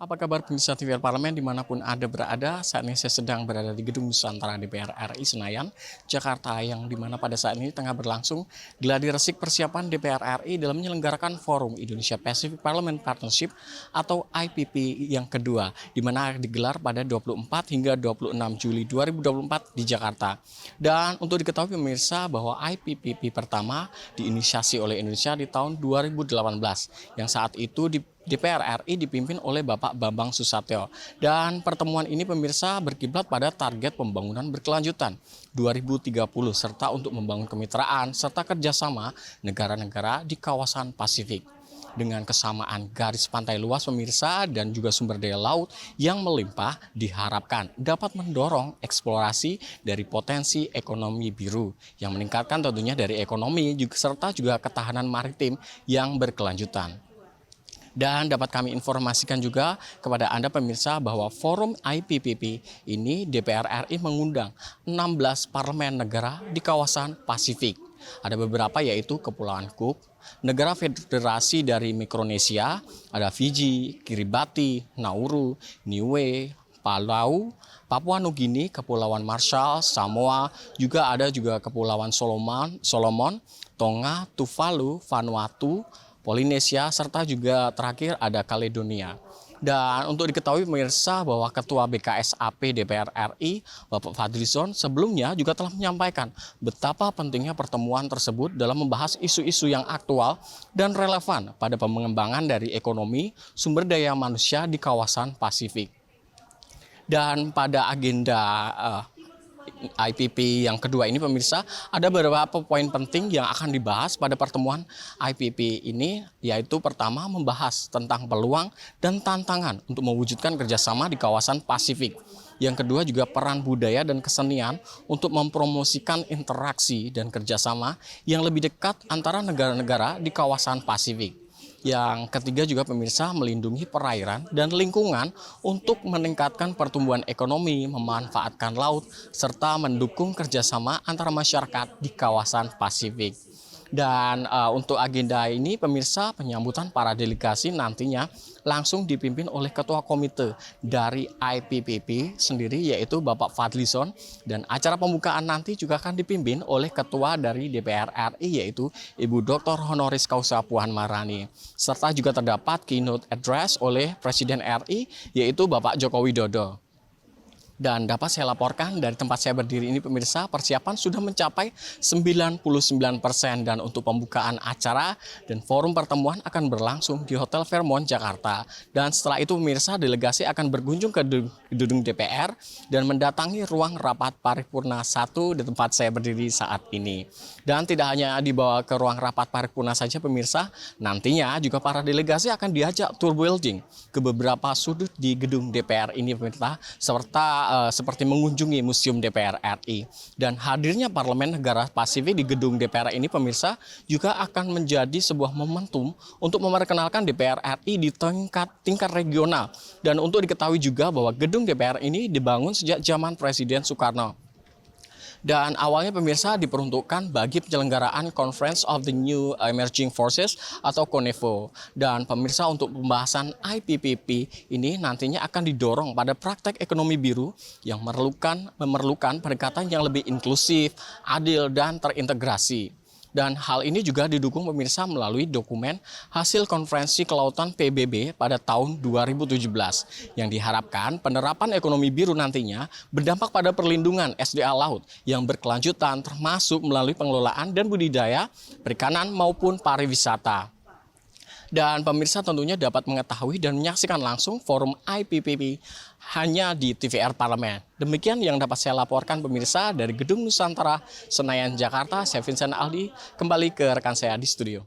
Apa kabar pemirsa TVR Parlemen dimanapun Anda berada? Saat ini saya sedang berada di Gedung Nusantara DPR RI Senayan, Jakarta, yang dimana pada saat ini tengah berlangsung gladi resik persiapan DPR RI dalam menyelenggarakan Forum Indonesia Pacific Parliament Partnership atau IPP yang kedua, di mana digelar pada 24 hingga 26 Juli 2024 di Jakarta. Dan untuk diketahui pemirsa bahwa IPPP pertama diinisiasi oleh Indonesia di tahun 2018, yang saat itu DPR RI dipimpin oleh Bapak Bambang Susatyo. Dan pertemuan ini pemirsa berkiblat pada target pembangunan berkelanjutan 2030 serta untuk membangun kemitraan serta kerjasama negara-negara di kawasan Pasifik. Dengan kesamaan garis pantai luas pemirsa dan juga sumber daya laut yang melimpah diharapkan dapat mendorong eksplorasi dari potensi ekonomi biru yang meningkatkan tentunya dari ekonomi serta juga ketahanan maritim yang berkelanjutan. Dan dapat kami informasikan juga kepada Anda pemirsa bahwa forum IPPP ini DPR RI mengundang 16 parlemen negara di kawasan Pasifik. Ada beberapa yaitu Kepulauan Cook, negara federasi dari Mikronesia, ada Fiji, Kiribati, Nauru, Niue, Palau, Papua Nugini, Kepulauan Marshall, Samoa, juga ada Kepulauan Solomon, Tonga, Tuvalu, Vanuatu, Polinesia, serta juga terakhir ada Kaledonia. Dan untuk diketahui pemirsa bahwa Ketua BKSAP DPR RI, Bapak Fadlizon, sebelumnya juga telah menyampaikan betapa pentingnya pertemuan tersebut dalam membahas isu-isu yang aktual dan relevan pada pengembangan dari ekonomi sumber daya manusia di kawasan Pasifik. Dan pada agenda IPP yang kedua ini pemirsa, ada beberapa poin penting yang akan dibahas pada pertemuan IPP ini, yaitu pertama membahas tentang peluang dan tantangan untuk mewujudkan kerjasama di kawasan Pasifik. Yang kedua juga peran budaya dan kesenian untuk mempromosikan interaksi dan kerjasama yang lebih dekat antara negara-negara di kawasan Pasifik. Yang ketiga juga pemirsa melindungi perairan dan lingkungan untuk meningkatkan pertumbuhan ekonomi, memanfaatkan laut, serta mendukung kerjasama antara masyarakat di kawasan Pasifik. Dan untuk agenda ini pemirsa, penyambutan para delegasi nantinya langsung dipimpin oleh Ketua Komite dari IPPP sendiri yaitu Bapak Fadlizon, dan acara pembukaan nanti juga akan dipimpin oleh Ketua dari DPR RI yaitu Ibu Dr. Honoris Causa Puan Maharani. Serta juga terdapat keynote address oleh Presiden RI yaitu Bapak Joko Widodo. Dan dapat saya laporkan dari tempat saya berdiri ini pemirsa, persiapan sudah mencapai 99%, dan untuk pembukaan acara dan forum pertemuan akan berlangsung di Hotel Fairmont Jakarta. Dan setelah itu pemirsa, delegasi akan berkunjung ke gedung DPR dan mendatangi ruang rapat paripurna 1 di tempat saya berdiri saat ini. Dan tidak hanya dibawa ke ruang rapat paripurna saja pemirsa, nantinya juga para delegasi akan diajak tour building ke beberapa sudut di gedung DPR ini pemirsa, serta seperti mengunjungi Museum DPR RI. Dan hadirnya Parlemen Negara Pasifik di gedung DPR ini pemirsa juga akan menjadi sebuah momentum untuk memperkenalkan DPR RI di tingkat regional. Dan untuk diketahui juga bahwa gedung DPR ini dibangun sejak zaman Presiden Soekarno. Dan awalnya pemirsa diperuntukkan bagi penyelenggaraan Conference of the New Emerging Forces atau CONEVO. Dan pemirsa, untuk pembahasan IPPP ini nantinya akan didorong pada praktek ekonomi biru yang memerlukan pendekatan yang lebih inklusif, adil, dan terintegrasi. Dan hal ini juga didukung pemirsa melalui dokumen hasil konferensi kelautan PBB pada tahun 2017 yang diharapkan penerapan ekonomi biru nantinya berdampak pada perlindungan SDA laut yang berkelanjutan termasuk melalui pengelolaan dan budidaya, perikanan maupun pariwisata. Dan pemirsa tentunya dapat mengetahui dan menyaksikan langsung forum IPPP hanya di TVR Parlemen. Demikian yang dapat saya laporkan pemirsa dari Gedung Nusantara Senayan Jakarta. Saya Vincent Aldi, kembali ke rekan saya di studio.